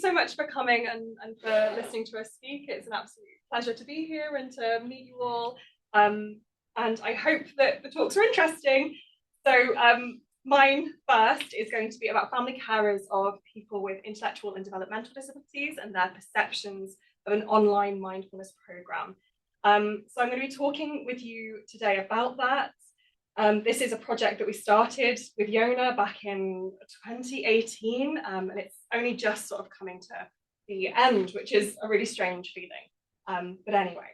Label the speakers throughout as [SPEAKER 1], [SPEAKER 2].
[SPEAKER 1] so much for coming and for listening to us speak. It's an absolute pleasure to be here and to meet you all. And I hope that the talks are interesting. So mine first is going to be about family carers of people with intellectual and developmental disabilities and their perceptions of an online mindfulness program. So I'm going to be talking with you today about that. This is a project that we started with Yona back in 2018, and it's only just sort of coming to the end, which is a really strange feeling. But anyway,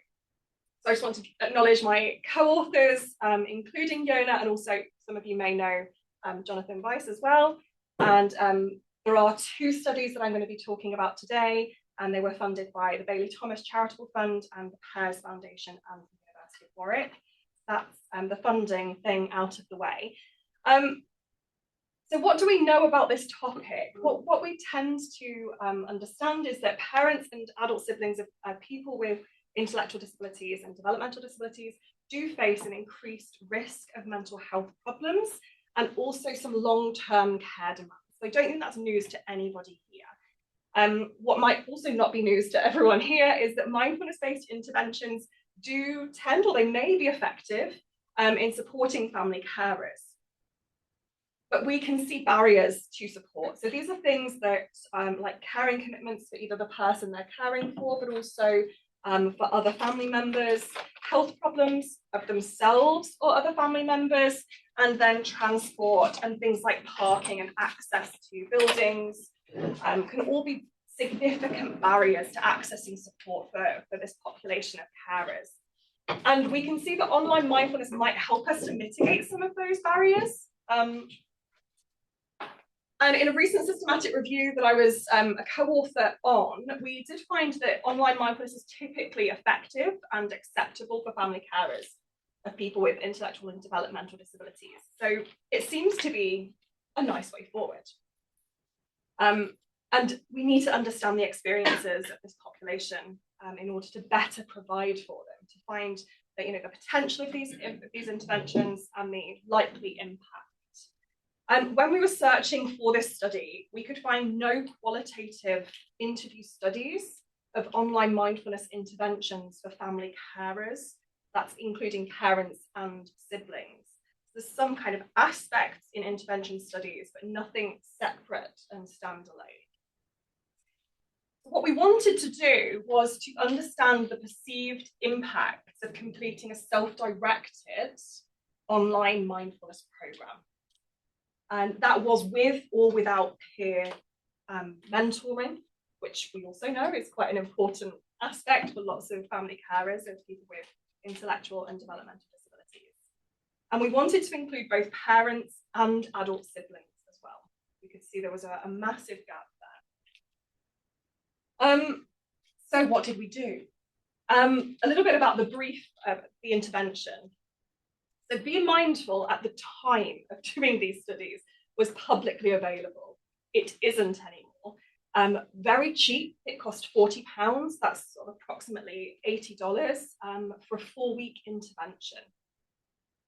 [SPEAKER 1] so I just want to acknowledge my co-authors, including Yona, and also some of you may know Jonathan Weiss as well. And there are two studies that I'm going to be talking about today, and they were funded by the Bailey Thomas Charitable Fund and the Pears Foundation and the University of Warwick. That's the funding thing out of the way. So what do we know about this topic? What we tend to understand is that parents and adult siblings of people with intellectual disabilities and developmental disabilities do face an increased risk of mental health problems and also some long-term care demands. So I don't think that's news to anybody here. What might also not be news to everyone here is that mindfulness-based interventions do tend, or they may be effective in supporting family carers. But we can see barriers to support. So these are things that like caring commitments for either the person they're caring for, but also for other family members, health problems of themselves or other family members, and then transport and things like parking and access to buildings can all be significant barriers to accessing support for this population of carers. And we can see that online mindfulness might help us to mitigate some of those barriers. And in a recent systematic review that I was a co-author on, we did find that online mindfulness is typically effective and acceptable for family carers of people with intellectual and developmental disabilities. So it seems to be a nice way forward. And we need to understand the experiences of this population in order to better provide for them, to find that, the potential of these interventions and the likely impact. When we were searching for this study, we could find no qualitative interview studies of online mindfulness interventions for family carers. That's including parents and siblings. There's some kind of aspects in intervention studies, but nothing separate and standalone. What we wanted to do was to understand the perceived impacts of completing a self-directed online mindfulness program. And that was with or without peer mentoring, which we also know is quite an important aspect for lots of family carers of people with intellectual and developmental disabilities. And we wanted to include both parents and adult siblings as well. We could see there was a massive gap there. So what did we do? A little bit about the brief of the intervention. So Be Mindful at the time of doing these studies was publicly available. It isn't anymore. Very cheap, it cost £40. That's sort of approximately $80 for a 4-week intervention.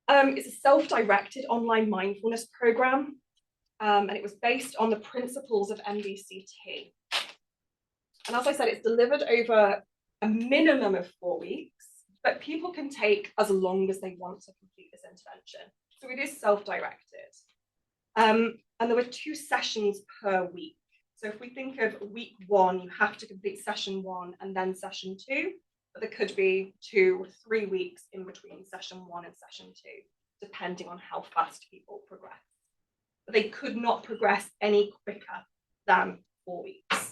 [SPEAKER 1] It's a self-directed online mindfulness program, and it was based on the principles of MBCT. And as I said, it's delivered over a minimum of 4 weeks, but people can take as long as they want to complete this intervention. So it is self-directed. And there were 2 sessions per week. So if we think of week 1, you have to complete session 1 and then session 2, but there could be 2 or 3 weeks in between session 1 and session 2, depending on how fast people progress. But they could not progress any quicker than 4 weeks.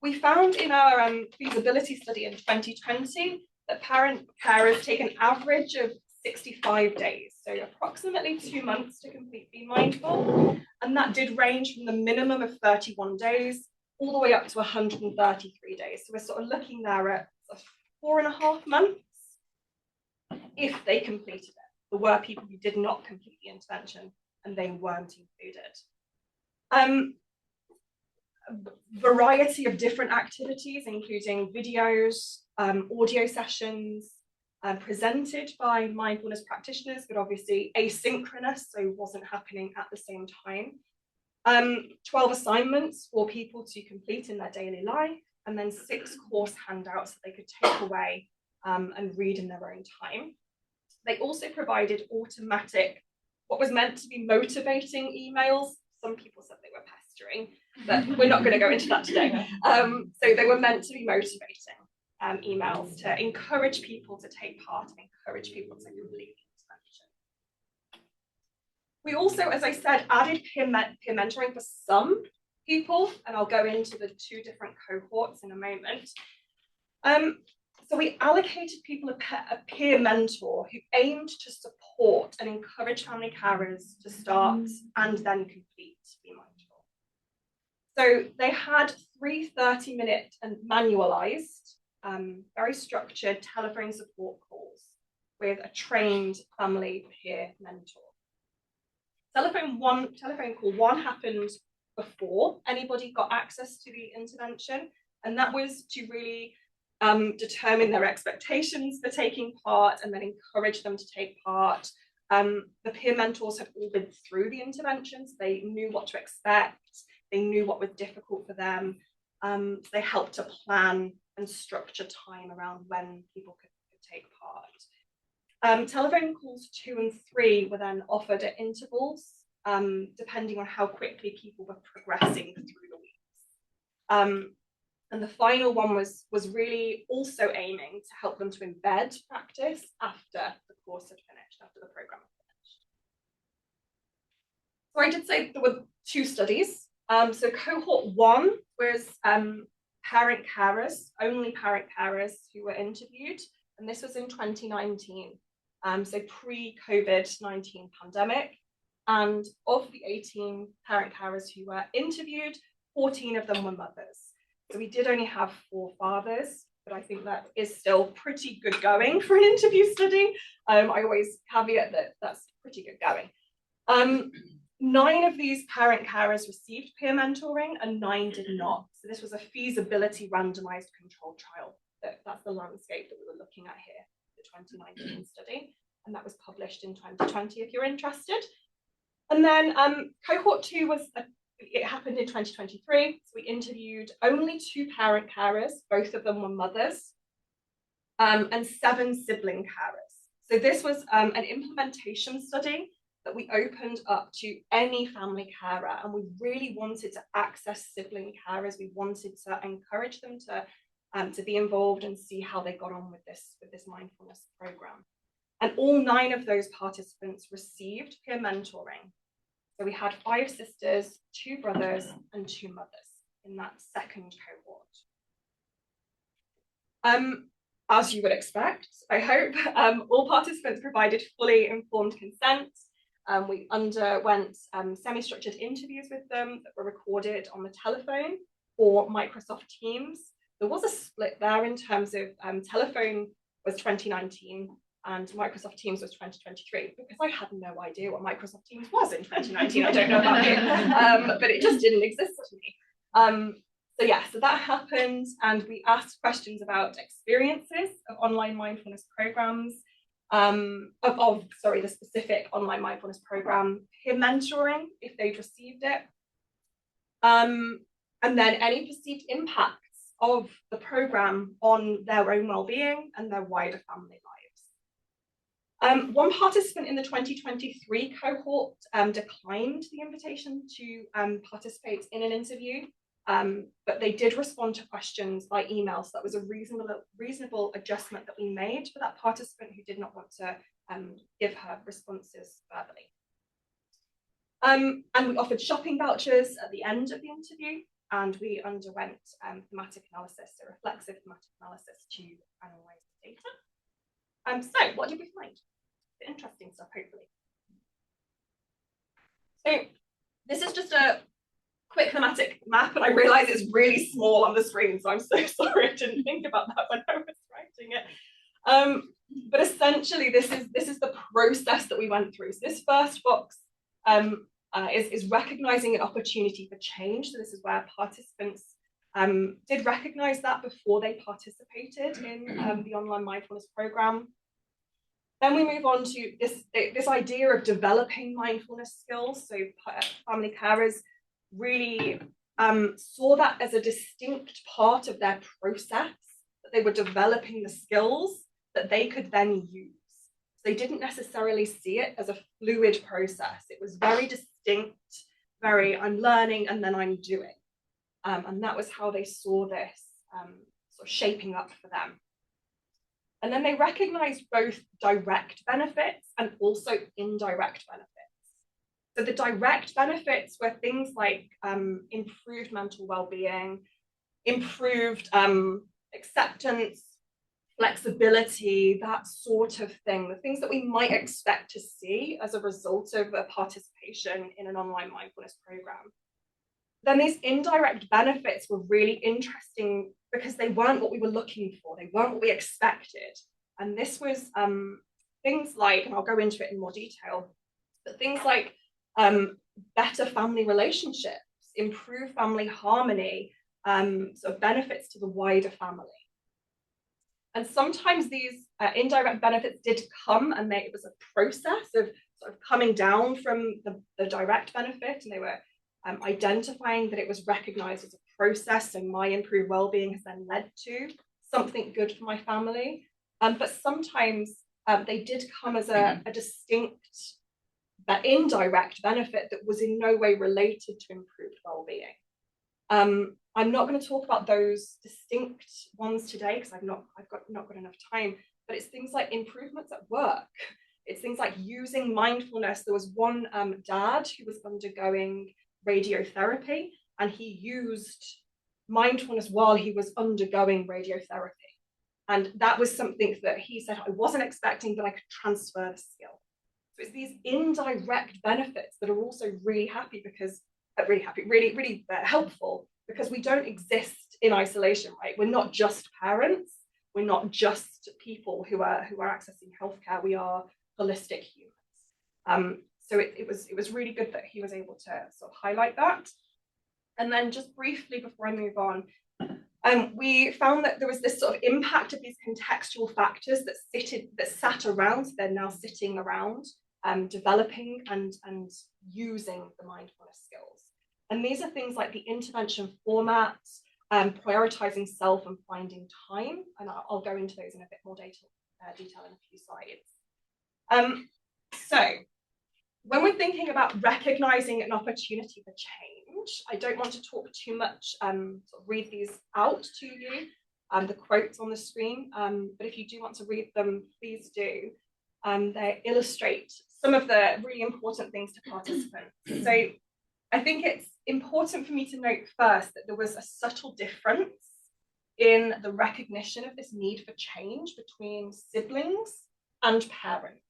[SPEAKER 1] We found in our feasibility study in 2020 that parent carers take an average of 65 days, so approximately 2 months to complete Be Mindful, and that did range from the minimum of 31 days all the way up to 133 days. So we're sort of looking there at 4.5 months if they completed it. There were people who did not complete the intervention and they weren't included. Variety of different activities, including videos, audio sessions, presented by mindfulness practitioners, but obviously asynchronous, so wasn't happening at the same time. 12 assignments for people to complete in their daily life, and then 6 course handouts that they could take away and read in their own time. They also provided automatic, what was meant to be motivating emails. Some people said they were pestering, but we're not going to go into that today. So they were meant to be motivating emails to encourage people to take part and encourage people to complete the intervention. We also, as I said, added peer mentoring for some people, and I'll go into the 2 different cohorts in a moment. So we allocated people a peer mentor who aimed to support and encourage family carers to start and then complete Be Mindful. So they had 3 30-minute and manualized, very structured telephone support calls with a trained family peer mentor. Telephone call 1 happened before anybody got access to the intervention, and that was to really determine their expectations for taking part and then encourage them to take part. The peer mentors had all been through the interventions. They knew what to expect. They knew what was difficult for them. They helped to plan and structure time around when people could take part. Telephone calls 2 and 3 were then offered at intervals, depending on how quickly people were progressing through the weeks. And the final one was really also aiming to help them to embed practice after the course had finished, after the program had finished. So I did say there were 2 studies. So cohort 1 was parent carers, only parent carers who were interviewed, and this was in 2019, so pre-COVID-19 pandemic. And of the 18 parent carers who were interviewed, 14 of them were mothers. So we did only have 4 fathers, but I think that is still pretty good going for an interview study. I always caveat that that's pretty good going. 9 of these parent carers received peer mentoring and 9 did not. So this was a feasibility randomized control trial. That's the landscape that we were looking at here, the 2019 study, and that was published in 2020 if you're interested. And then cohort 2 it happened in 2023. So we interviewed only 2 parent carers, both of them were mothers, and 7 sibling carers. So this was an implementation study that we opened up to any family carer, and we really wanted to access sibling carers. We wanted to encourage them to be involved and see how they got on with this mindfulness program. And all 9 of those participants received peer mentoring. So we had 5 sisters, 2 brothers, and 2 mothers in that second cohort. As you would expect, I hope, all participants provided fully informed consent. We underwent semi-structured interviews with them that were recorded on the telephone or Microsoft Teams. There was a split there in terms of telephone was 2019 and Microsoft Teams was 2023, because I had no idea what Microsoft Teams was in 2019. I don't know about you, but it just didn't exist to me. So that happened, and we asked questions about experiences of online mindfulness programs, the specific online mindfulness program, peer mentoring, if they'd received it, and then any perceived impacts of the program on their own well-being and their wider family lives. One participant in the 2023 cohort declined the invitation to participate in an interview, but they did respond to questions by email, so that was a reasonable adjustment that we made for that participant who did not want to give her responses verbally. And we offered shopping vouchers at the end of the interview, and we underwent thematic analysis, so reflexive thematic analysis to analyse the data. So what did we find? Interesting stuff, hopefully. So this is just a quick thematic map, and I realise it's really small on the screen, so I'm so sorry I didn't think about that when I was writing it. But essentially, this is the process that we went through. So this first box is recognising an opportunity for change. So this is where participants did recognise that before they participated in the online mindfulness programme. Then we move on to this idea of developing mindfulness skills. So family carers really saw that as a distinct part of their process, that they were developing the skills that they could then use. So they didn't necessarily see it as a fluid process. It was very distinct, very I'm learning and then I'm doing. And that was how they saw this sort of shaping up for them. And then they recognized both direct benefits and also indirect benefits. So the direct benefits were things like improved mental well-being, improved acceptance, flexibility, that sort of thing, the things that we might expect to see as a result of a participation in an online mindfulness program. Then these indirect benefits were really interesting because they weren't what we were looking for. They weren't what we expected. And this was things like, and I'll go into it in more detail, but things like better family relationships, improved family harmony, sort of benefits to the wider family. And sometimes these indirect benefits did come, and it was a process of sort of coming down from the direct benefit, and they were identifying that it was recognized as a process, and my improved well-being has then led to something good for my family. But sometimes they did come as a distinct but indirect benefit that was in no way related to improved well-being. I'm not going to talk about those distinct ones today because I've not got enough time, but it's things like improvements at work. It's things like using mindfulness. There was one dad who was undergoing radiotherapy, and he used mindfulness while he was undergoing radiotherapy. And that was something that he said, I wasn't expecting, but I could transfer the skill. So it's these indirect benefits that are also really helpful, because we don't exist in isolation, right? We're not just parents. We're not just people who are accessing healthcare. We are holistic humans. So it was really good that he was able to sort of highlight that. And then just briefly before I move on, we found that there was this sort of impact of these contextual factors that sat around. So they're now sitting around, developing and using the mindfulness skills. And these are things like the intervention format, prioritizing self and finding time. And I'll go into those in a bit more detail in a few slides. So when we're thinking about recognizing an opportunity for change, I don't want to talk too much, sort of read these out to you, the quotes on the screen, but if you do want to read them, please do. They illustrate some of the really important things to participants. So I think it's important for me to note first that there was a subtle difference in the recognition of this need for change between siblings and parents.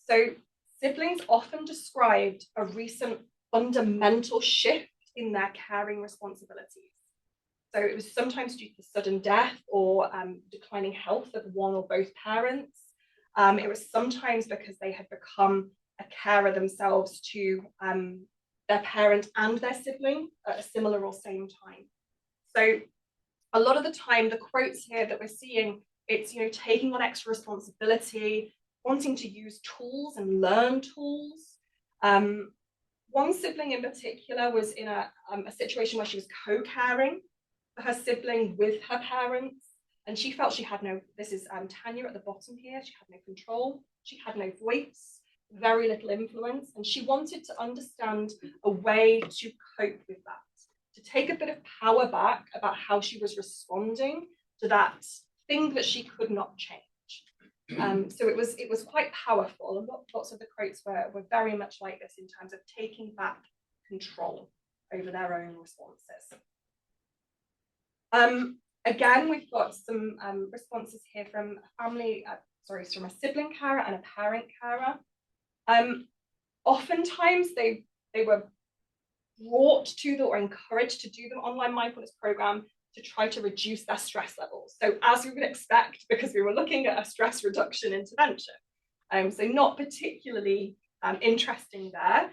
[SPEAKER 1] So siblings often described a recent fundamental shift in their caring responsibilities. So it was sometimes due to sudden death or declining health of one or both parents. It was sometimes because they had become a carer themselves to their parent and their sibling at a similar or same time. So a lot of the time, the quotes here that we're seeing, it's, taking on extra responsibility, wanting to use tools and learn tools. One sibling in particular was in a situation where she was co-caring for her sibling with her parents, and she felt she had no, this is Tanya at the bottom here, she had no control, she had no voice, very little influence, and she wanted to understand a way to cope with that, to take a bit of power back about how she was responding to that thing that she could not change. So it was quite powerful, and lots of the quotes were very much like this in terms of taking back control over their own responses. Again, we've got some responses here from from a sibling carer and a parent carer. Oftentimes they were brought to or encouraged to do the online mindfulness program to try to reduce their stress levels. So as we would expect, because we were looking at a stress reduction intervention. So not particularly interesting there.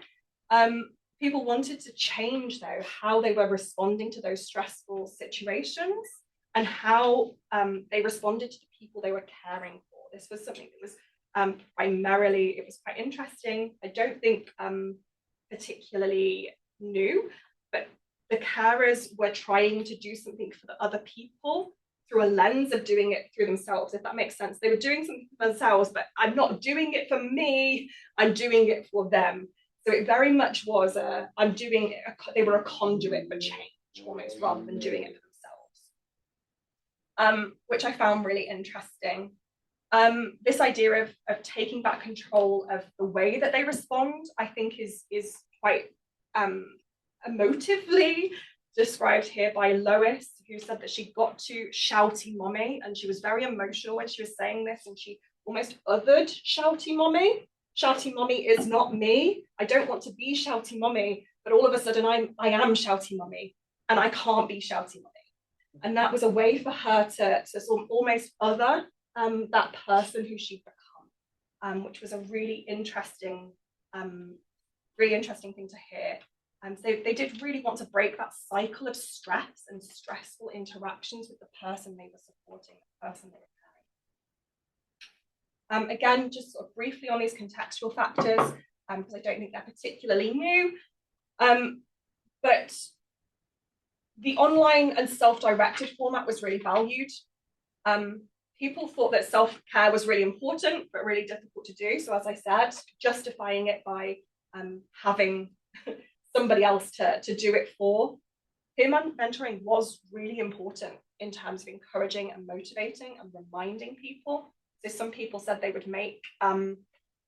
[SPEAKER 1] People wanted to change, though, how they were responding to those stressful situations and how they responded to the people they were caring for. This was something that was primarily, it was quite interesting. I don't think particularly new, but the carers were trying to do something for the other people through a lens of doing it through themselves, if that makes sense. They were doing something for themselves, but I'm not doing it for me, I'm doing it for them. So it very much was I'm doing it, they were a conduit for change almost, rather than doing it for themselves, which I found really interesting. This idea of taking back control of the way that they respond, I think is quite emotively described here by Lois, who said that she got to shouty mommy, and she was very emotional when she was saying this, and she almost othered shouty mommy. Shouty mommy is not me. I don't want to be shouty mommy, but all of a sudden I am shouty mommy, and I can't be shouty mommy. And that was a way for her to sort of almost other that person who she'd become, which was a really interesting thing to hear. So they did really want to break that cycle of stress and stressful interactions with the person they were supporting, the person they were caring. Again, just sort of briefly on these contextual factors, because I don't think they're particularly new, but the online and self-directed format was really valued. People thought that self-care was really important, but really difficult to do. So as I said, justifying it by having somebody else to do it for. Peer mentoring was really important in terms of encouraging and motivating and reminding people. So some people said they would make, there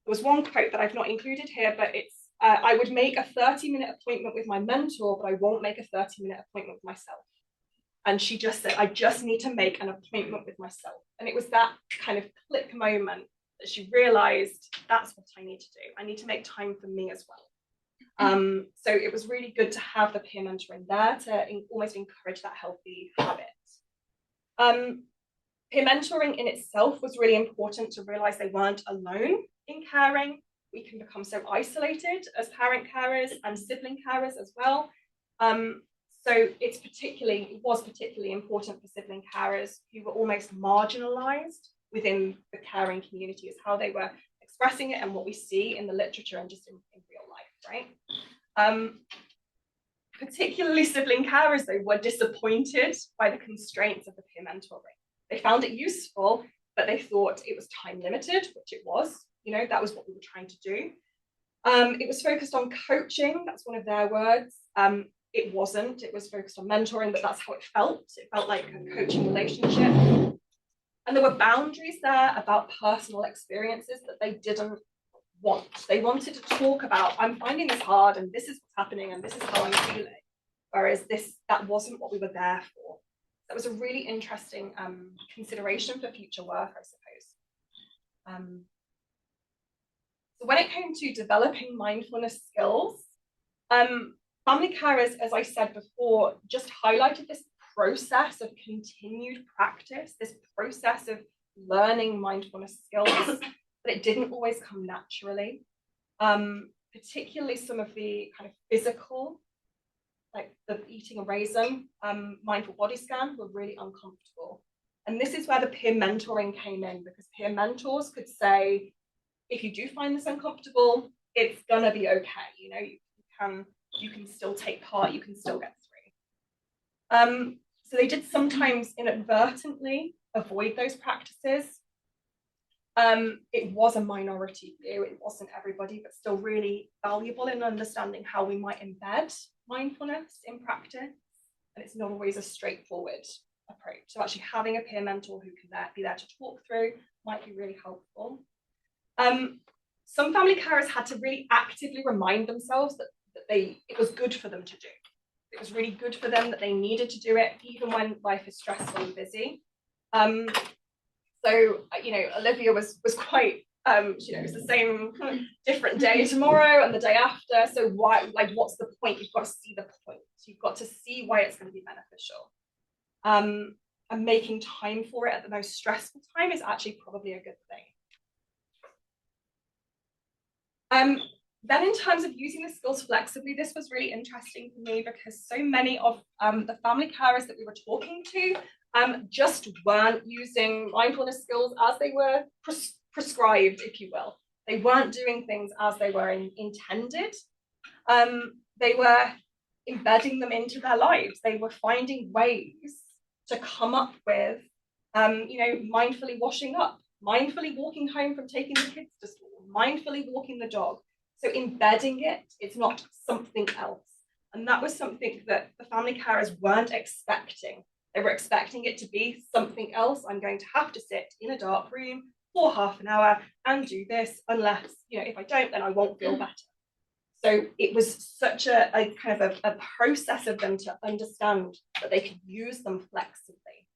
[SPEAKER 1] was one quote that I've not included here, but it's, I would make a 30-minute appointment with my mentor, but I won't make a 30-minute appointment with myself. And she just said, I just need to make an appointment with myself. And it was that kind of click moment that she realized that's what I need to do. I need to make time for me as well. So it was really good to have the peer mentoring there to almost encourage that healthy habit. Peer mentoring in itself was really important to realize they weren't alone in caring. We can become so isolated as parent carers and sibling carers as well. So it was particularly important for sibling carers who were almost marginalized within the caring community, is how they were expressing it and what we see in the literature and just in real life, right? Particularly sibling carers, though, were disappointed by the constraints of the peer mentoring. They found it useful, but they thought it was time limited, which it was. You know, that was what we were trying to do. It was focused on coaching. That's one of their words. It wasn't. It was focused on mentoring, but that's how it felt. It felt like a coaching relationship. And there were boundaries there about personal experiences that they didn't want. They wanted to talk about, I'm finding this hard, and this is what's happening, and this is how I'm feeling. Whereas that wasn't what we were there for. That was a really interesting consideration for future work, I suppose. So when it came to developing mindfulness skills, family carers, as I said before, just highlighted this process of continued practice, this process of learning mindfulness skills, but it didn't always come naturally. Particularly some of the kind of physical, like the eating a raisin, mindful body scan, were really uncomfortable. And this is where the peer mentoring came in, because peer mentors could say, if you do find this uncomfortable, it's gonna be okay. You know, you can still take part, you can still get through. So they did sometimes inadvertently avoid those practices. It was a minority view, it wasn't everybody, but still really valuable in understanding how we might embed mindfulness in practice. And it's not always a straightforward approach. So actually having a peer mentor who can be there to talk through might be really helpful. Some family carers had to really actively remind themselves that it was good for them to do. It was really good for them, that they needed to do it, even when life is stressful and busy. So, you know, Olivia was quite, you know, it's the same different day tomorrow and the day after. So why, like, what's the point? You've got to see the point. You've got to see why it's going to be beneficial. And making time for it at the most stressful time is actually probably a good thing. Then in terms of using the skills flexibly, this was really interesting for me, because so many of the family carers that we were talking to just weren't using mindfulness skills as they were prescribed, if you will. They weren't doing things as they were intended. They were embedding them into their lives. They were finding ways to come up with, mindfully washing up, mindfully walking home from taking the kids to school, mindfully walking the dog. So embedding it's not something else. And that was something that the family carers weren't expecting. They were expecting it to be something else. I'm going to have to sit in a dark room for half an hour and do this, unless, if I don't, then I won't feel better. So it was such a kind of a process of them to understand that they could use them flexibly.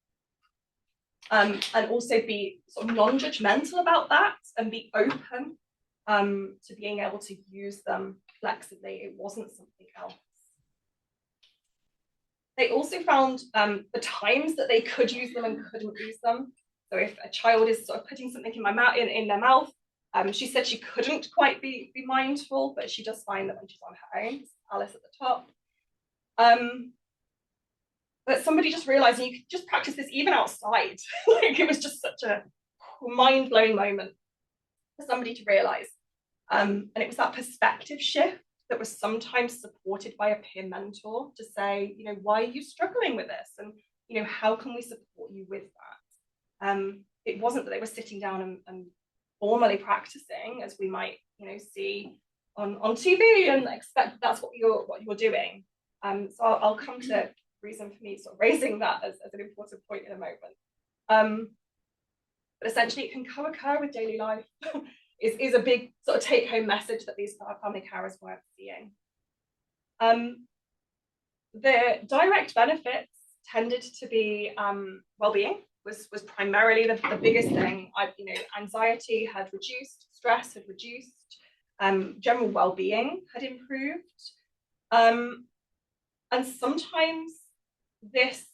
[SPEAKER 1] And also be sort of non-judgmental about that and be open to being able to use them flexibly. It wasn't something else. They also found the times that they could use them and couldn't use them. So if a child is sort of putting something in their mouth, she said she couldn't quite be mindful, but she does find that when she's on her own. Alice at the top. But somebody just realized you could just practice this even outside. Like, it was just such a mind-blowing moment for somebody to realize. And it was that perspective shift that was sometimes supported by a peer mentor to say, why are you struggling with this? And, how can we support you with that? It wasn't that they were sitting down and formally practicing, as we might, see on TV and expect that's what you're doing. So I'll come to reason for me sort of raising that as an important point in a moment. But essentially it can co-occur with daily life is a big sort of take-home message that these family carers weren't seeing. The direct benefits tended to be well-being was primarily the biggest thing. Anxiety had reduced, stress had reduced, general well-being had improved. And sometimes this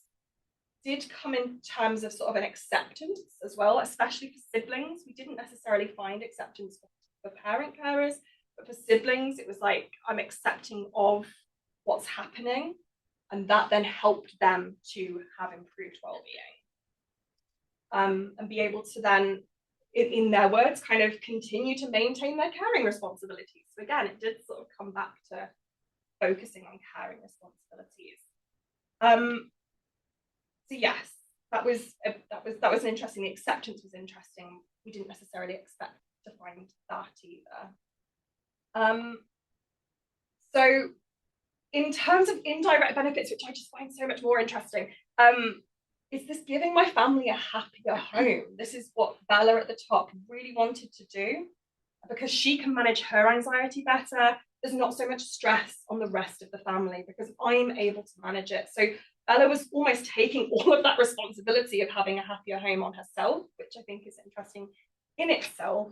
[SPEAKER 1] did come in terms of sort of an acceptance as well, especially for siblings. We didn't necessarily find acceptance for parent carers, but for siblings, it was like, I'm accepting of what's happening, and that then helped them to have improved well-being. And be able to then, in their words, kind of continue to maintain their caring responsibilities. So again, it did sort of come back to focusing on caring responsibilities. So yes, that was an interesting. The acceptance was interesting. We didn't necessarily expect to find that either. So in terms of indirect benefits, which I just find so much more interesting, is this giving my family a happier home? This is what Bella at the top really wanted to do, because she can manage her anxiety better. There's not so much stress on the rest of the family because I'm able to manage it. So Bella was almost taking all of that responsibility of having a happier home on herself, which I think is interesting in itself.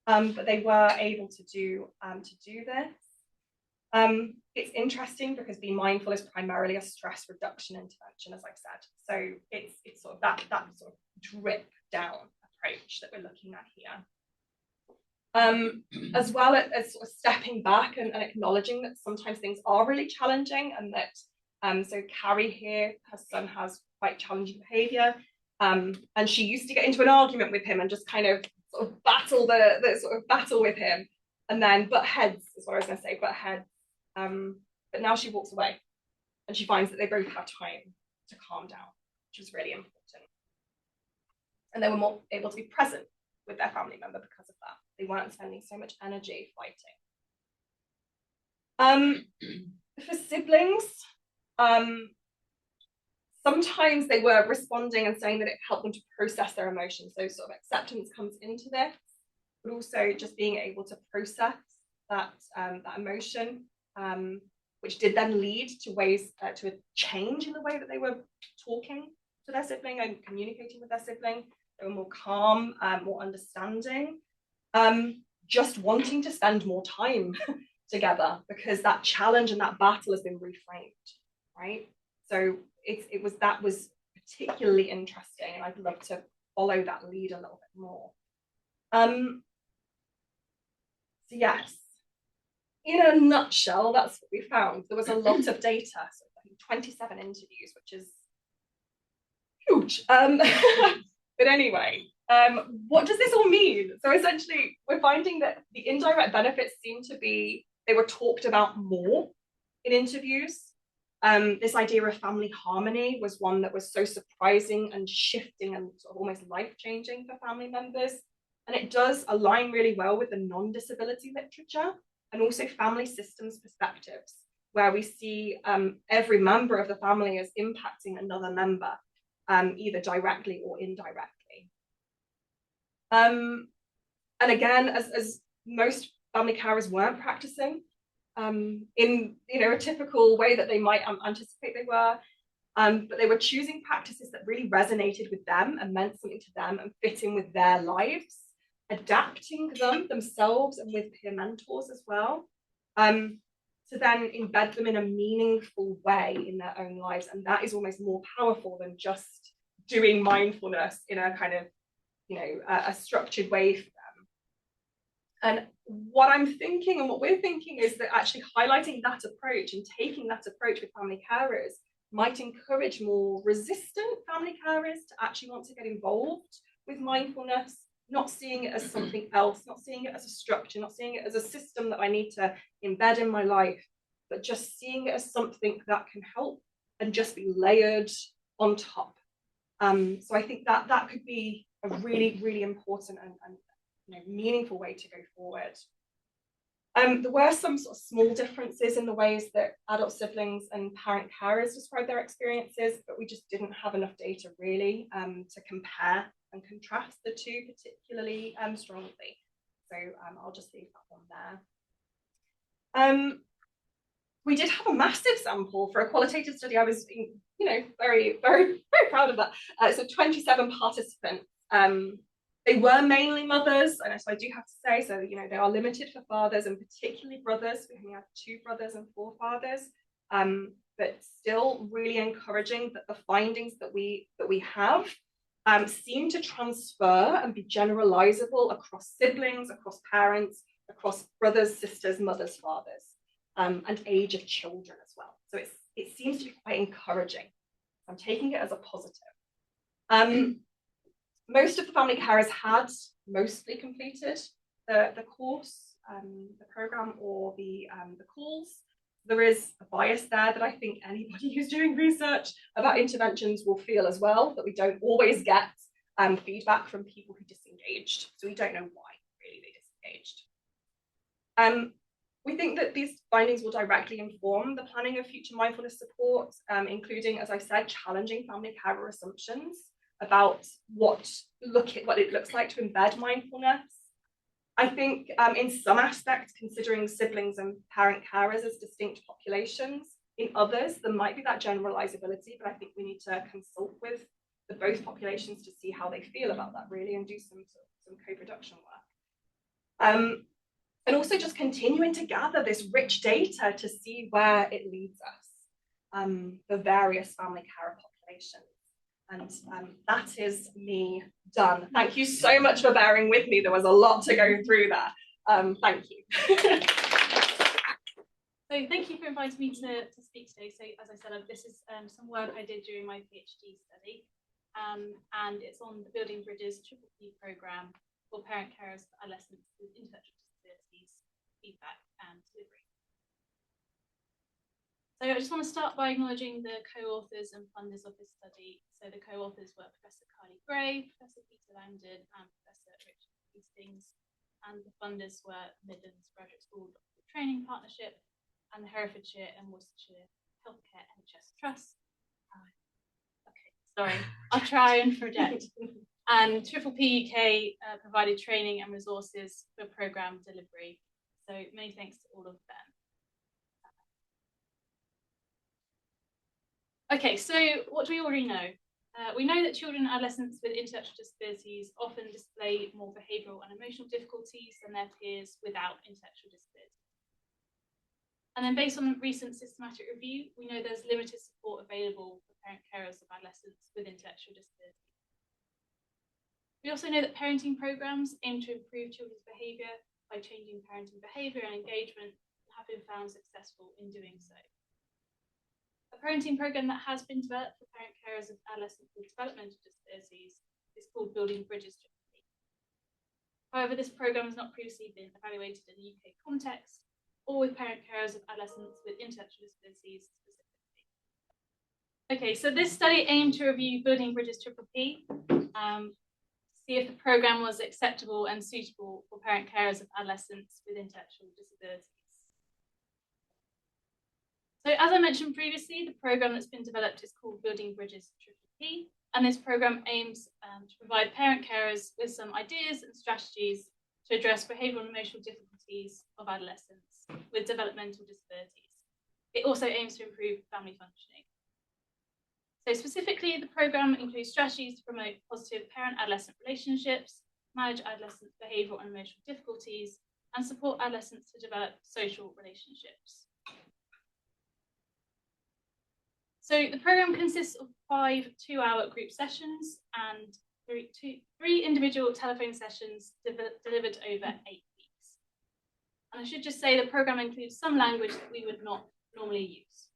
[SPEAKER 1] But they were able to do this. It's interesting because Be Mindful is primarily a stress reduction intervention, as I've said. So it's sort of that sort of drip down approach that we're looking at here. As well as sort of stepping back and acknowledging that sometimes things are really challenging, and that so Carrie here, her son has quite challenging behaviour, and she used to get into an argument with him and just kind of sort of battle battle with him, and then butt heads is what I was going to say, butt heads. But now she walks away and she finds that they both have time to calm down, which is really important. And they were more able to be present with their family member because of that. They weren't spending so much energy fighting. For siblings, sometimes they were responding and saying that it helped them to process their emotions. So sort of acceptance comes into this, but also just being able to process that emotion, which did then lead to ways to a change in the way that they were talking to their sibling and communicating with their sibling. They were more calm, more understanding, just wanting to spend more time together because that challenge and that battle has been reframed, right? So that was particularly interesting, and I'd love to follow that lead a little bit more. So yes, in a nutshell, that's what we found. There was a lot of data, so I think 27 interviews, which is huge. But anyway, what does this all mean? So essentially, we're finding that the indirect benefits seem to be, they were talked about more in interviews. This idea of family harmony was one that was so surprising and shifting and sort of almost life-changing for family members. And it does align really well with the non-disability literature and also family systems perspectives, where we see every member of the family as impacting another member, either directly or indirectly. And again, as most family carers weren't practicing in a typical way that they might anticipate they were, but they were choosing practices that really resonated with them and meant something to them and fit in with their lives, adapting them themselves and with peer mentors as well, to then embed them in a meaningful way in their own lives. And that is almost more powerful than just doing mindfulness in a kind of, a structured way for them. And what I'm thinking and what we're thinking is that actually highlighting that approach and taking that approach with family carers might encourage more resistant family carers to actually want to get involved with mindfulness, not seeing it as something else, not seeing it as a structure, not seeing it as a system that I need to embed in my life, but just seeing it as something that can help and just be layered on top. So I think that could be a really, really important and meaningful way to go forward. There were some sort of small differences in the ways that adult siblings and parent carers describe their experiences, but we just didn't have enough data really to compare and contrast the two particularly strongly. So I'll just leave that one there. We did have a massive sample for a qualitative study. I was, very, very, very proud of that. So 27 participants. They were mainly mothers, and so I do have to say, so they are limited for fathers and particularly brothers. We only have 2 brothers and 4 fathers, but still really encouraging that the findings that we have seem to transfer and be generalizable across siblings, across parents, across brothers, sisters, mothers, fathers, and age of children as well. So it seems to be quite encouraging. I'm taking it as a positive. Most of the family carers had mostly completed the course, the program, or the calls. There is a bias there that I think anybody who's doing research about interventions will feel as well, that we don't always get feedback from people who disengaged. So we don't know why really they disengaged. We think that these findings will directly inform the planning of future mindfulness support, including, as I said, challenging family carer assumptions about what it looks like to embed mindfulness. I think in some aspects, considering siblings and parent carers as distinct populations. In others, there might be that generalizability, but I think we need to consult with both populations to see how they feel about that really and do some co-production work. And also just continuing to gather this rich data to see where it leads us, the various family carer populations. And that is me done. Thank you so much for bearing with me. There was a lot to go through there. Thank you.
[SPEAKER 2] So thank you for inviting me to speak today. So as I said, this is some work I did during my PhD study. And it's on the Building Bridges PPP programme for parent carers for adolescents with intellectual disabilities, feedback and delivery. So I just want to start by acknowledging the co-authors and funders of this study. So the co-authors were Professor Kylie Gray, Professor Peter Langdon, and Professor Richard Hastings. And the funders were Midlands Graduate School Doctoral Training Partnership and the Herefordshire and Worcestershire Healthcare NHS Trust. Okay, sorry, I'll try and project. And Triple P UK provided training and resources for programme delivery. So many thanks to all of them. Okay, so what do we already know? We know that children and adolescents with intellectual disabilities often display more behavioural and emotional difficulties than their peers without intellectual disabilities. And then based on recent systematic review, we know there's limited support available for parent carers of adolescents with intellectual disabilities. We also know that parenting programmes aim to improve children's behaviour by changing parenting behaviour and engagement and have been found successful in doing so. A parenting programme that has been developed for parent carers of adolescents with developmental disabilities is called Building Bridges. However, this programme has not previously been evaluated in the UK context, or with parent carers of adolescents with intellectual disabilities specifically. Okay, so this study aimed to review Building Bridges PPP, see if the programme was acceptable and suitable for parent carers of adolescents with intellectual disabilities. So as I mentioned previously, the programme that's been developed is called Building Bridges PPP, and this programme aims to provide parent carers with some ideas and strategies to address behavioural and emotional difficulties of adolescents with developmental disabilities. It also aims to improve family functioning. So specifically, the programme includes strategies to promote positive parent-adolescent relationships, manage adolescents' behavioural and emotional difficulties, and support adolescents to develop social relationships. So the programme consists of 5 two-hour group sessions and three individual telephone sessions delivered over 8 weeks. And I should just say the programme includes some language that we would not normally use.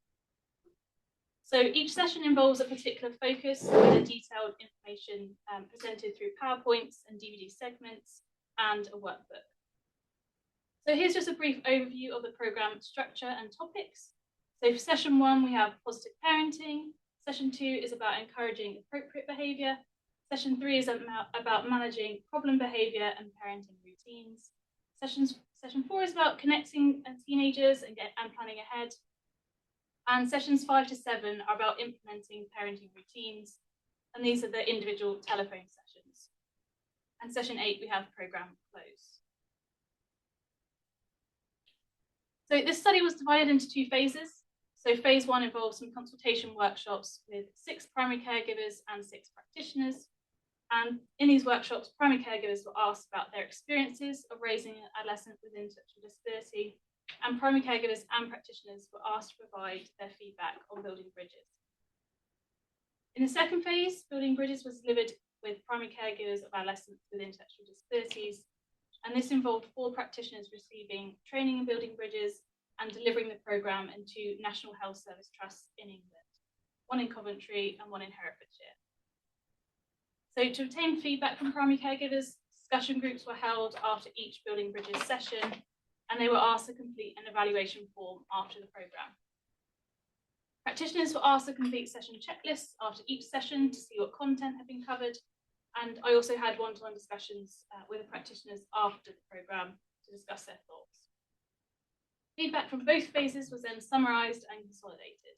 [SPEAKER 2] So each session involves a particular focus with a detailed information presented through PowerPoints and DVD segments and a workbook. So here's just a brief overview of the programme structure and topics. So for session 1, we have positive parenting. Session 2 is about encouraging appropriate behaviour. Session 3 is about managing problem behaviour and parenting routines. Session 4 is about connecting teenagers and planning ahead. And sessions 5 to 7 are about implementing parenting routines. And these are the individual telephone sessions. And session 8, we have programme close. So this study was divided into 2 phases. So phase 1 involved some consultation workshops with 6 primary caregivers and 6 practitioners. And in these workshops, primary caregivers were asked about their experiences of raising an adolescent with intellectual disability, and primary caregivers and practitioners were asked to provide their feedback on building bridges. In the second phase, Building Bridges was delivered with primary caregivers of adolescents with intellectual disabilities, and this involved 4 practitioners receiving training in building bridges and delivering the programme in 2 National Health Service trusts in England, 1 in Coventry and 1 in Herefordshire. So to obtain feedback from primary caregivers, discussion groups were held after each Building Bridges session, and they were asked to complete an evaluation form after the programme. Practitioners were asked to complete session checklists after each session to see what content had been covered, and I also had one-to-one discussions with the practitioners after the programme to discuss their thoughts. Feedback from both phases was then summarised and consolidated.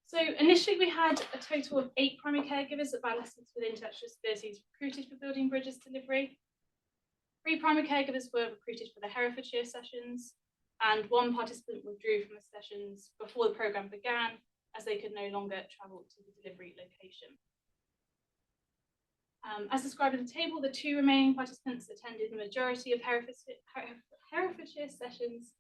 [SPEAKER 2] So initially we had a total of 8 primary caregivers of adolescents with intellectual disabilities recruited for Building Bridges delivery. 3 primary caregivers were recruited for the Herefordshire sessions, and 1 participant withdrew from the sessions before the programme began, as they could no longer travel to the delivery location. As described in the table, the 2 remaining participants attended the majority of Herefordshire sessions.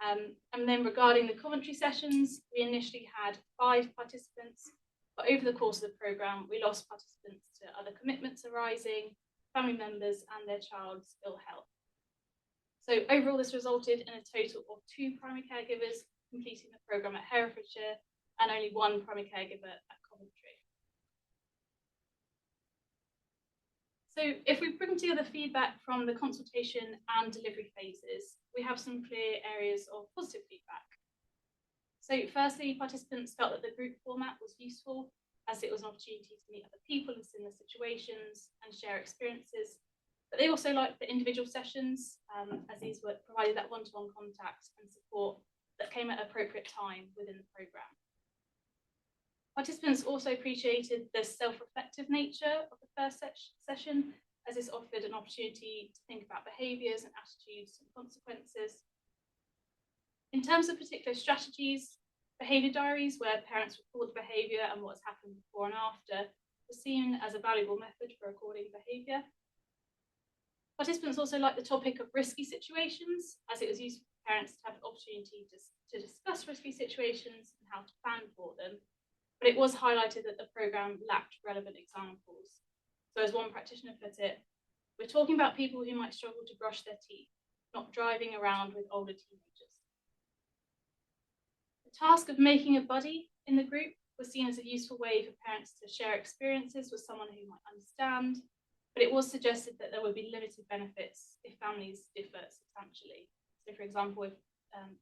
[SPEAKER 2] And then regarding the Coventry sessions, we initially had 5 participants, but over the course of the programme, we lost participants to other commitments arising, family members, and their child's ill health. So overall, this resulted in a total of 2 primary caregivers completing the programme at Herefordshire and only 1 primary caregiver at Coventry. So if we bring together feedback from the consultation and delivery phases, we have some clear areas of positive feedback. So firstly, participants felt that the group format was useful, as it was an opportunity to meet other people in similar situations and share experiences. But they also liked the individual sessions, as these were provided that one-to-one contact and support that came at an appropriate time within the programme. Participants also appreciated the self-reflective nature of the first session, as this offered an opportunity to think about behaviours and attitudes and consequences. In terms of particular strategies, behaviour diaries, where parents record the behaviour and what has happened before and after, were seen as a valuable method for recording behaviour. Participants also liked the topic of risky situations, as it was useful for parents to have the opportunity to discuss risky situations and how to plan for them. But it was highlighted that the programme lacked relevant examples. So as one practitioner put it, we're talking about people who might struggle to brush their teeth, not driving around with older teenagers. The task of making a buddy in the group was seen as a useful way for parents to share experiences with someone who might understand, but it was suggested that there would be limited benefits if families differ substantially. So, for example, if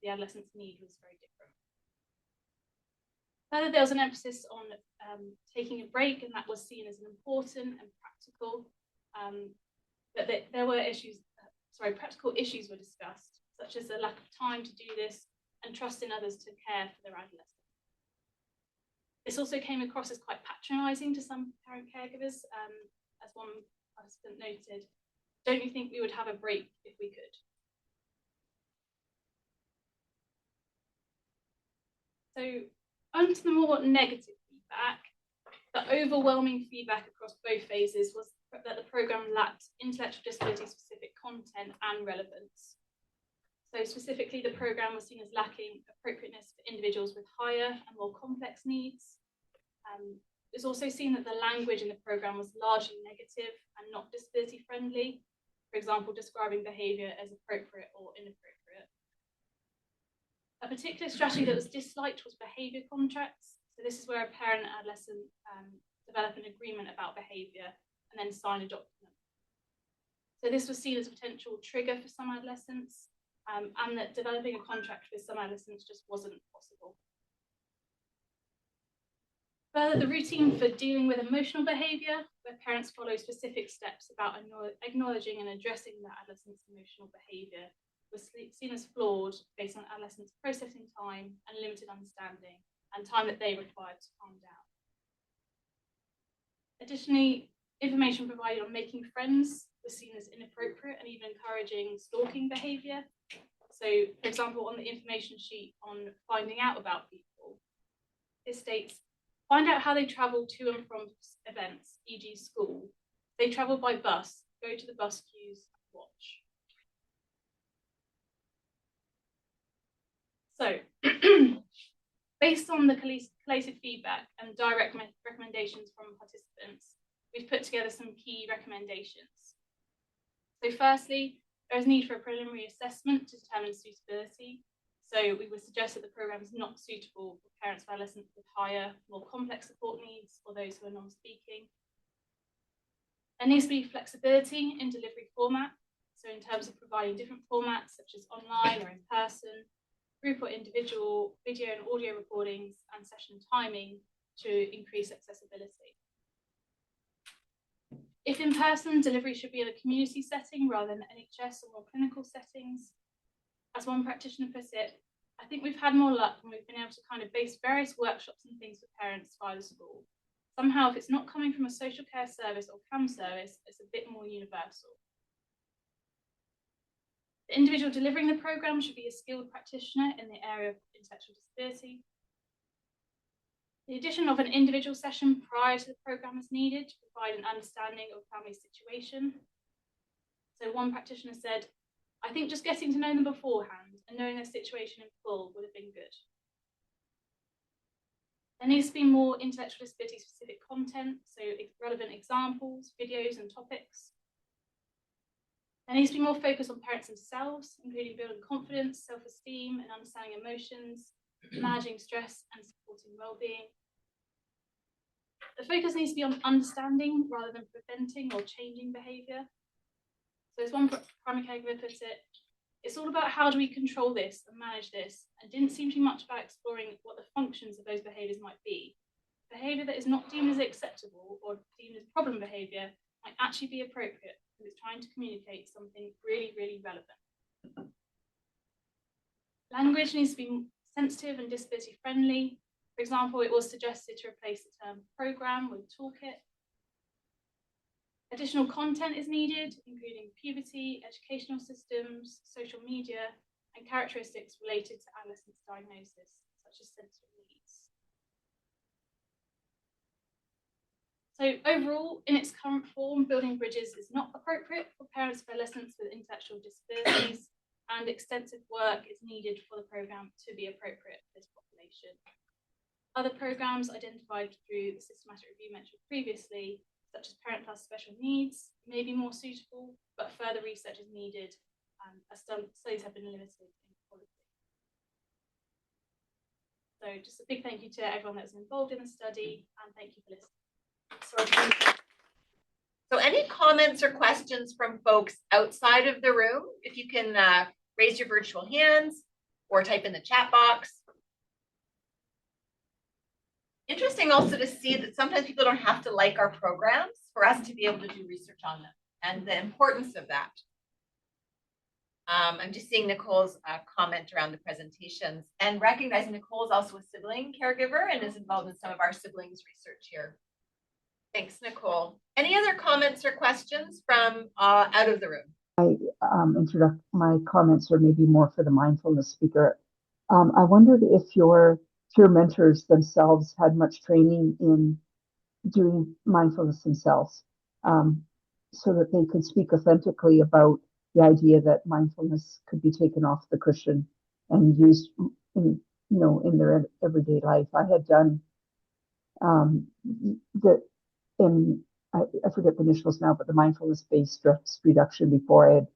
[SPEAKER 2] the adolescent's need was very different. Further, there was an emphasis on taking a break, and that was seen as an important and practical. But there were practical issues were discussed, such as the lack of time to do this and trust in others to care for their adolescents. This also came across as quite patronising to some parent caregivers, as one participant noted. Don't you think we would have a break if we could? So, on to the more negative feedback. The overwhelming feedback across both phases was that the programme lacked intellectual disability-specific content and relevance. So specifically, the programme was seen as lacking appropriateness for individuals with higher and more complex needs. It was also seen that the language in the programme was largely negative and not disability-friendly, for example, describing behaviour as appropriate or inappropriate. A particular strategy that was disliked was behaviour contracts. So this is where a parent and adolescent develop an agreement about behaviour and then sign a document. So this was seen as a potential trigger for some adolescents, and that developing a contract with some adolescents just wasn't possible. Further, the routine for dealing with emotional behaviour, where parents follow specific steps about acknowledging and addressing the adolescent's emotional behaviour, was seen as flawed based on adolescents' processing time and limited understanding and time that they required to calm down. Additionally, information provided on making friends was seen as inappropriate and even encouraging stalking behaviour. So, for example, on the information sheet on finding out about people, it states, find out how they travel to and from events, e.g. school. They travel by bus, go to the bus queues, watch. So, based on the collated feedback and direct recommendations from participants, we've put together some key recommendations. So firstly, there is need for a preliminary assessment to determine suitability. So we would suggest that the programme is not suitable for parents of adolescents with higher, more complex support needs or those who are non-speaking. There needs to be flexibility in delivery format. So in terms of providing different formats such as online or in person, group or individual video and audio recordings and session timing to increase accessibility. If in person, delivery should be in a community setting rather than NHS or more clinical settings. As one practitioner put it, I think we've had more luck when we've been able to kind of base various workshops and things for parents via the school. Somehow, if it's not coming from a social care service or CAM service, it's a bit more universal. The individual delivering the programme should be a skilled practitioner in the area of intellectual disability. The addition of an individual session prior to the programme is needed to provide an understanding of family situation. So one practitioner said, I think just getting to know them beforehand and knowing their situation in full would have been good. There needs to be more intellectual disability specific content, so relevant examples, videos and topics. There needs to be more focus on parents themselves, including building confidence, self-esteem and understanding emotions, managing stress and supporting well-being. The focus needs to be on understanding rather than preventing or changing behaviour. So as one primary caregiver puts it, it's all about how do we control this and manage this, and didn't seem too much about exploring what the functions of those behaviours might be. Behaviour that is not deemed as acceptable or deemed as problem behaviour might actually be appropriate because it's trying to communicate something really, really relevant. Language needs to be sensitive and disability friendly. For example, it was suggested to replace the term programme with toolkit. Additional content is needed, including puberty, educational systems, social media, and characteristics related to adolescence diagnosis, such as sensory needs. So overall, in its current form, building bridges is not appropriate for parents of adolescents with intellectual disabilities, and extensive work is needed for the programme to be appropriate for this population. Other programmes identified through the systematic review mentioned previously, such as Parent Plus Special Needs, may be more suitable, but further research is needed as studies have been limited in quality. So just a big thank you to everyone that was involved in the study, and thank you for listening.
[SPEAKER 3] So any comments or questions from folks outside of the room? If you can raise your virtual hands or type in the chat box. Interesting also to see that sometimes people don't have to like our programs for us to be able to do research on them and the importance of that. I'm just seeing Nicole's comment around the presentations and recognizing Nicole is also a sibling caregiver and is involved in some of our siblings research here. Thanks, Nicole. Any other comments or questions from out of the room?
[SPEAKER 4] My comments are maybe more for the mindfulness speaker. I wondered if your peer mentors themselves had much training in doing mindfulness themselves, so that they could speak authentically about the idea that mindfulness could be taken off the cushion and used in their everyday life. I had done I forget the initials now, but the mindfulness-based stress reduction before I had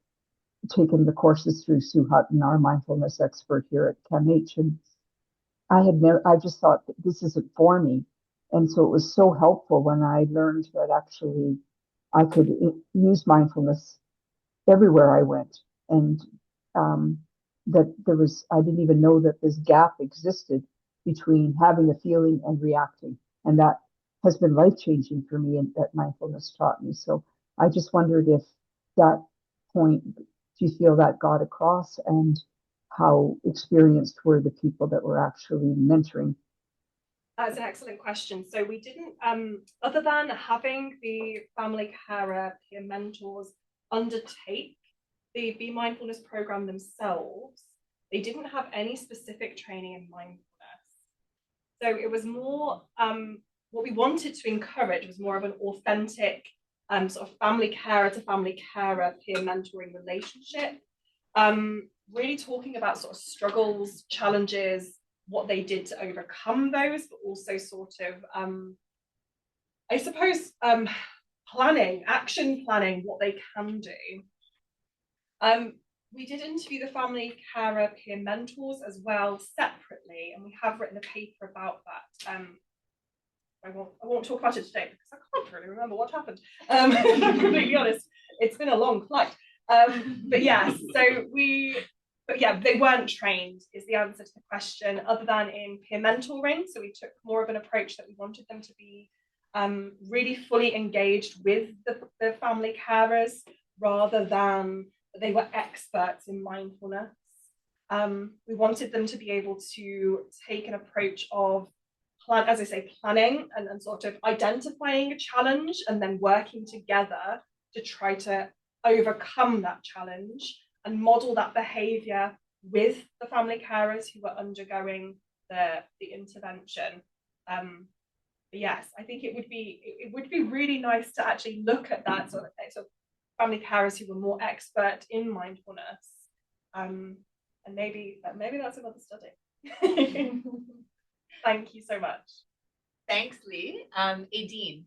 [SPEAKER 4] taken the courses through Sue Hutton, our mindfulness expert here at CAMH, and I just thought that this isn't for me. And so it was so helpful when I learned that actually I could use mindfulness everywhere I went, and that I didn't even know that this gap existed between having a feeling and reacting. And that has been life-changing for me, and that mindfulness taught me. So I just wondered if that point, do you feel that got across, and how experienced were the people that were actually mentoring?
[SPEAKER 1] That's an excellent question. So we didn't, other than having the family carer peer mentors undertake the Be Mindfulness program themselves, they didn't have any specific training in mindfulness. So it was more, what we wanted to encourage was more of an authentic sort of family carer to family carer peer mentoring relationship. Really talking about sort of struggles, challenges, what they did to overcome those, but also sort of, I suppose, action planning, what they can do. We did interview the family carer peer mentors as well separately, and we have written a paper about that. I won't talk about it today because I can't really remember what happened. If I'm completely honest, it's been a long flight. But yes, they weren't trained is the answer to the question, other than in peer mentoring. So we took more of an approach that we wanted them to be really fully engaged with the family carers, rather than they were experts in mindfulness. We wanted them to be able to take an approach of planning and sort of identifying a challenge and then working together to try to overcome that challenge and model that behavior with the family carers who were undergoing the intervention. Yes, I think it would be really nice to actually look at that sort of family carers who were more expert in mindfulness, and maybe that's another study. Thank you so much.
[SPEAKER 3] Thanks, Lee. Aideen.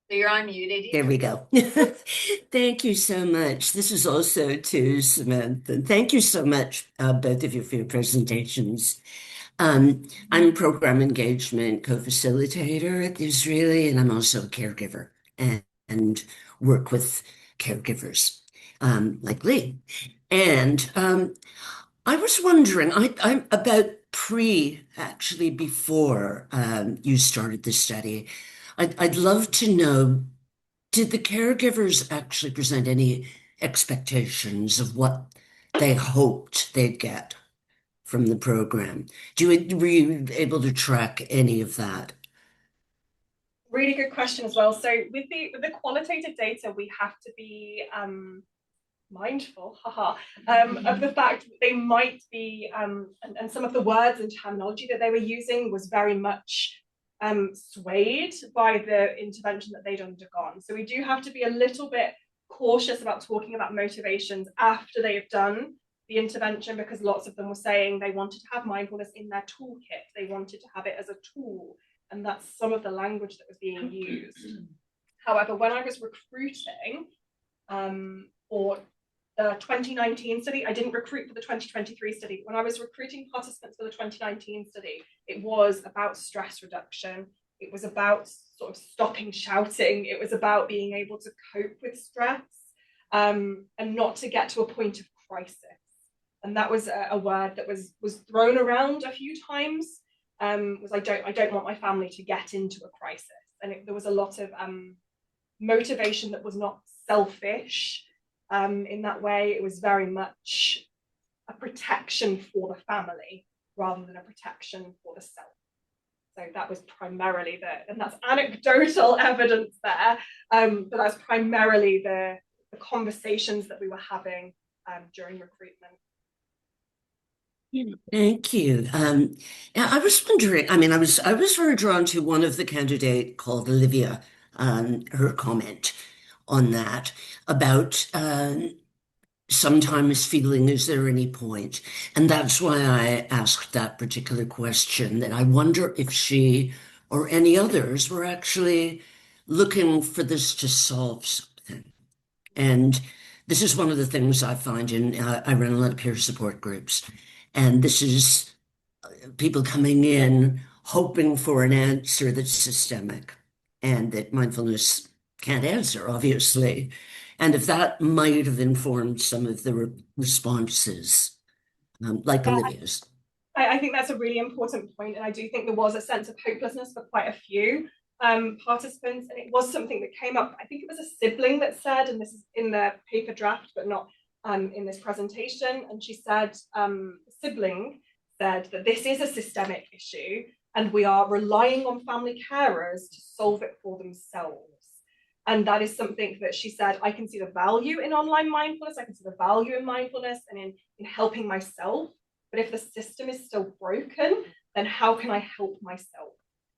[SPEAKER 3] So you're on mute, Aideen.
[SPEAKER 5] There we go. Thank you so much. This is also to Samantha. Thank you so much, both of you, for your presentations. I'm program engagement co-facilitator at the Israeli, and I'm also a caregiver and work with caregivers like Lee. And I was wondering, I'm about actually before you started the study, I'd love to know, did the caregivers actually present any expectations of what they hoped they'd get from the program? Were you able to track any of that?
[SPEAKER 1] Really good question as well. So with the qualitative data, we have to be mindful of the fact that they might be, and some of the words and terminology that they were using was very much swayed by the intervention that they'd undergone. So we do have to be a little bit cautious about talking about motivations after they've done the intervention, because lots of them were saying they wanted to have mindfulness in their toolkit. They wanted to have it as a tool, and that's some of the language that was being used. However, when I was recruiting for the 2019 study, I didn't recruit for the 2023 study. When I was recruiting participants for the 2019 study, it was about stress reduction. It was about sort of stopping shouting. It was about being able to cope with stress, and not to get to a point of crisis. And that was a word that was thrown around a few times. Was I don't want my family to get into a crisis. And there was a lot of motivation that was not selfish in that way. It was very much a protection for the family rather than a protection for the self. So that was primarily and that's anecdotal evidence there, but that's primarily the conversations that we were having during recruitment.
[SPEAKER 5] Thank you. I was wondering, I mean, I was very drawn to one of the candidate called Olivia, her comment on that about sometimes feeling, is there any point? And that's why I asked that particular question, that I wonder if she or any others were actually looking for this to solve something. And this is one of the things I find I run a lot of peer support groups. And this is people coming in hoping for an answer that's systemic and that mindfulness can't answer, obviously. And if that might have informed some of the responses, like Olivia's.
[SPEAKER 1] I think that's a really important point, and I do think there was a sense of hopelessness for quite a few participants, and it was something that came up. I think it was a sibling that said, and this is in the paper draft, but not in this presentation, and she said, sibling said that this is a systemic issue, and we are relying on family carers to solve it for themselves. And that is something that she said, I can see the value in online mindfulness, I can see the value in mindfulness and in helping myself. But if the system is still broken, then how can I help myself?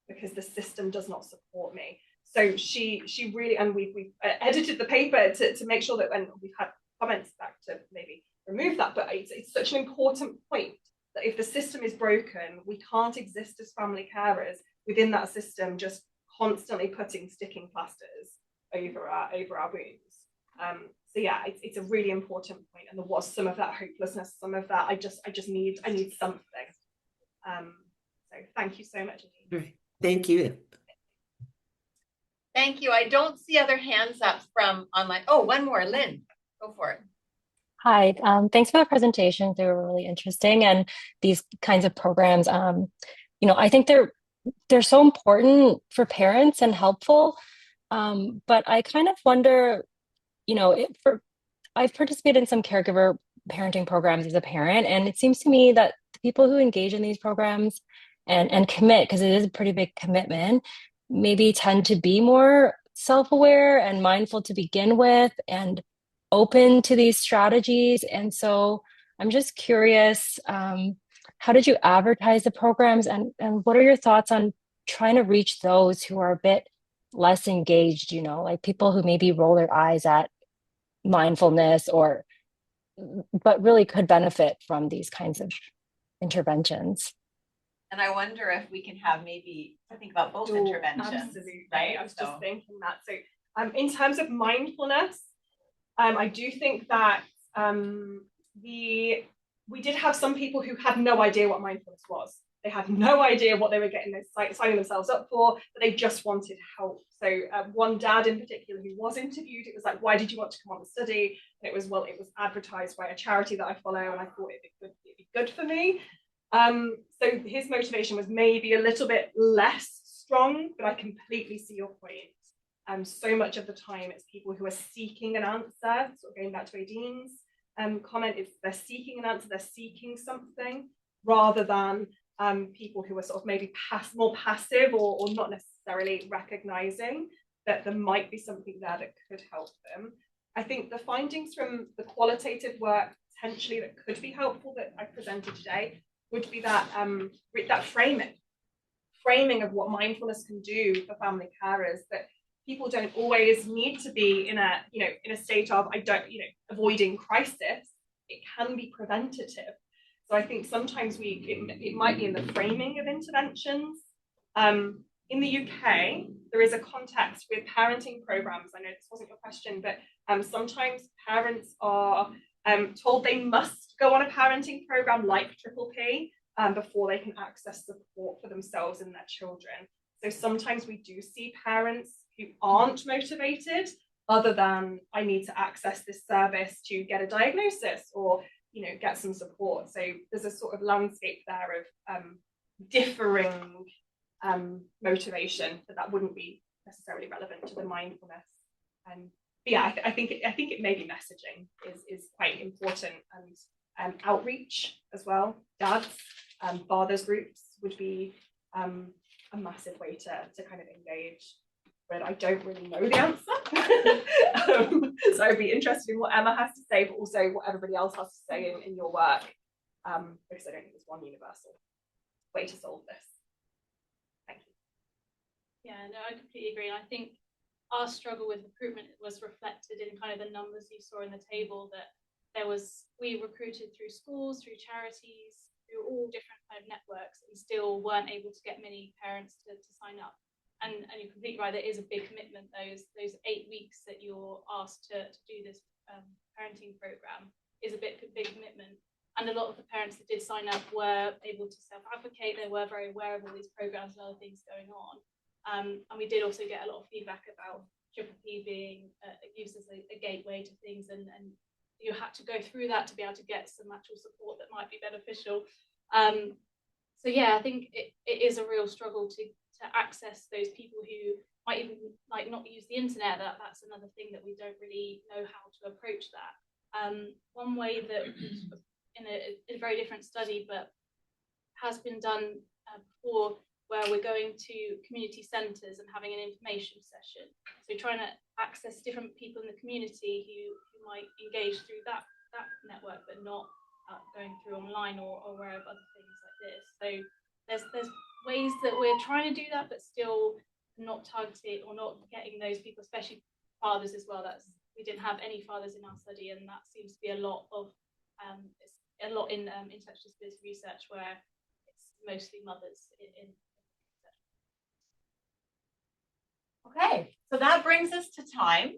[SPEAKER 1] Because the system does not support me. So she really, and we've edited the paper to make sure that, and we've had comments back to maybe remove that, but it's such an important point that if the system is broken, we can't exist as family carers within that system, just constantly putting sticking plasters over our wounds. So yeah, it's a really important point, and there was some of that hopelessness, some of that I just need something. So thank you so much.
[SPEAKER 5] Thank you.
[SPEAKER 3] Thank you. I don't see other hands up from online. Oh, one more, Lynn, go for it.
[SPEAKER 6] Hi, thanks for the presentation. They were really interesting, and these kinds of programs, I think they're so important for parents and helpful. But I kind of wonder, I've participated in some caregiver parenting programs as a parent, and it seems to me that the people who engage in these programs and commit, because it is a pretty big commitment, maybe tend to be more self-aware and mindful to begin with and open to these strategies. And so I'm just curious, how did you advertise the programs, and what are your thoughts on trying to reach those who are a bit less engaged, like people who maybe roll their eyes at mindfulness but really could benefit from these kinds of interventions?
[SPEAKER 3] And I wonder if we can have maybe think about both interventions.
[SPEAKER 1] Absolutely.
[SPEAKER 3] Right?
[SPEAKER 1] I was just thinking that. So in terms of mindfulness, I do think that we did have some people who had no idea what mindfulness was. They had no idea what they were signing themselves up for, but they just wanted help. So one dad in particular who was interviewed, it was like, why did you want to come on the study? And it was advertised by a charity that I follow, and I thought it'd be good for me. So his motivation was maybe a little bit less strong, but I completely see your point. So much of the time it's people who are seeking an answer, sort of going back to Aideen's comment, it's they're seeking an answer, they're seeking something, rather than people who are sort of maybe more passive or not necessarily recognizing that there might be something there that could help them. I think the findings from the qualitative work potentially that could be helpful that I presented today would be that that framing of what mindfulness can do for family carers, that people don't always need to be in a state of avoiding crisis. It can be preventative. So I think sometimes it might be in the framing of interventions. In the UK, there is a context with parenting programs. I know this wasn't your question, but sometimes parents are told they must go on a parenting program like Triple P before they can access support for themselves and their children. So sometimes we do see parents who aren't motivated, other than I need to access this service to get a diagnosis or, you know, get some support. So there's a sort of landscape there of differing motivation, but that wouldn't be necessarily relevant to the mindfulness. But yeah, I think it may be messaging is quite important, and outreach as well. Dads, fathers groups would be a massive way to kind of engage. But I don't really know the answer. So I'd be interested in what Emma has to say, but also what everybody else has to say in your work, because I don't think there's one universal way to solve this. Thank you.
[SPEAKER 2] Yeah, no, I completely agree. And I think our struggle with recruitment was reflected in kind of the numbers you saw in the table, that we recruited through schools, through charities, through all different kind of networks, and still weren't able to get many parents to sign up. And you're completely right, there is a big commitment, those 8 weeks that you're asked to do this parenting program is a big commitment. And a lot of the parents that did sign up were able to self-advocate. They were very aware of all these programs and other things going on. And we did also get a lot of feedback about Triple P being used as a gateway to things, and you had to go through that to be able to get some actual support that might be beneficial. So yeah, I think it is a real struggle to access those people who might even like not use the internet. That's another thing that we don't really know how to approach that. One way that in a very different study, but has been done before, where we're going to community centres and having an information session. So trying to access different people in the community who might engage through that network, but not going through online or wherever other things like this. So there's ways that we're trying to do that, but still not targeting or not getting those people, especially fathers as well. We didn't have any fathers in our study, and that seems to be a lot in intellectual disability research, where it's mostly mothers in
[SPEAKER 3] Okay, so that brings us to time.